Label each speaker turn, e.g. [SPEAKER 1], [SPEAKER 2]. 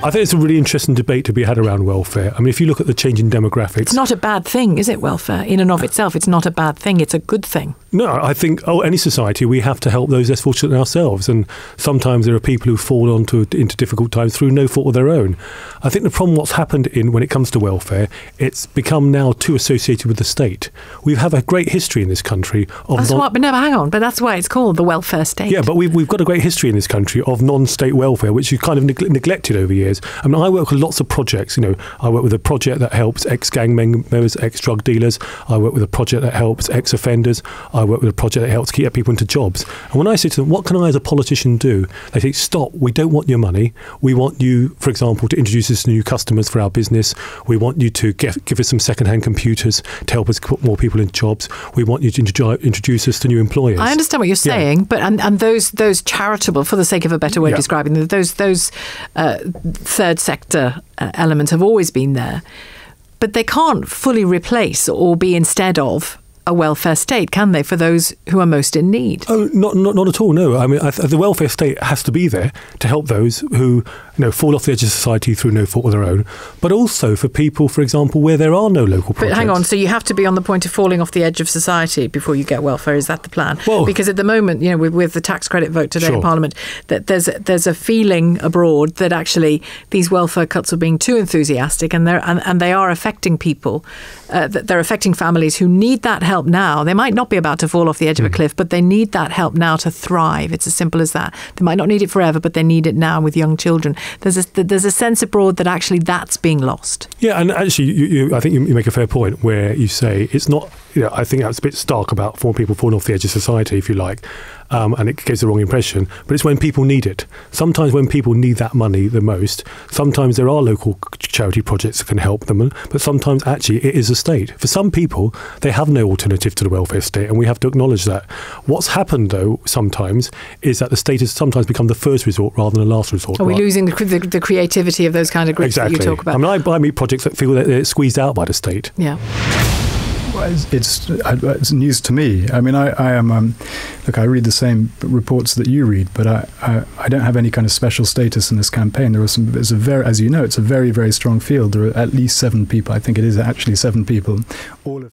[SPEAKER 1] I think it's a really interesting debate to be had around welfare. I mean, if you look at the changing demographics...
[SPEAKER 2] It's not a bad thing, is it, welfare? In and of itself, it's not a bad thing. It's a good thing.
[SPEAKER 1] No, I think, any society, we have to help those less fortunate than ourselves. And sometimes there are people who fall into difficult times through no fault of their own. I think the problem what's happened when it comes to welfare, it's become now too associated with the state. We have a great history in this country of...
[SPEAKER 2] hang on, but that's why it's called the welfare state.
[SPEAKER 1] Yeah, but we've got a great history in this country of non-state welfare, which you kind of neglected over years. I mean, I work with lots of projects. I work with a project that helps ex-gang members, ex-drug dealers. I work with a project that helps ex-offenders. I work with a project that helps keep people into jobs. And when I say to them, what can I as a politician do? They say, stop, we don't want your money. We want you, for example, to introduce us to new customers for our business. We want you to give us some second-hand computers to help us put more people in jobs. We want you to introduce us to new employers.
[SPEAKER 2] I understand what you're saying, but and those charitable, for the sake of a better way of describing them, those third sector elements have always been there. But they can't fully replace or be instead of a welfare state, can they, for those who are most in need?
[SPEAKER 1] Oh, not at all, no. I mean, the welfare state has to be there to help those who fall off the edge of society through no fault of their own, but also for people, for example, where there are no local projects.
[SPEAKER 2] But hang on, so you have to be on the point of falling off the edge of society before you get welfare, is that the plan?
[SPEAKER 1] Well,
[SPEAKER 2] because at the moment, with the tax credit vote today in Parliament, that there's a feeling abroad that actually these welfare cuts are being too enthusiastic, and they are affecting people, they're affecting families who need that help now. They might not be about to fall off the edge of a cliff, but they need that help now to thrive. It's as simple as that. They might not need it forever, but they need it now with young children. There's a sense abroad that actually that's being lost. Yeah,
[SPEAKER 1] and actually, I think you make a fair point where you say it's not. I think that's a bit stark about people falling off the edge of society, if you like. And it gives the wrong impression. But it's when people need it. Sometimes when people need that money the most, sometimes there are local charity projects that can help them. But sometimes actually it is the state. For some people, they have no alternative to the welfare state, and we have to acknowledge that. What's happened, though, sometimes, is that the state has sometimes become the first resort rather than the last resort.
[SPEAKER 2] Are we losing the creativity of those kind of groups that you talk about?
[SPEAKER 1] I mean, I meet projects that feel that they're squeezed out by the state.
[SPEAKER 2] Yeah.
[SPEAKER 3] Well, it's news to me. I mean, I am. Look, I read the same reports that you read, but I don't have any kind of special status in this campaign. As you know, it's a very, very strong field. There are at least 7 people. I think it is actually 7 people. All of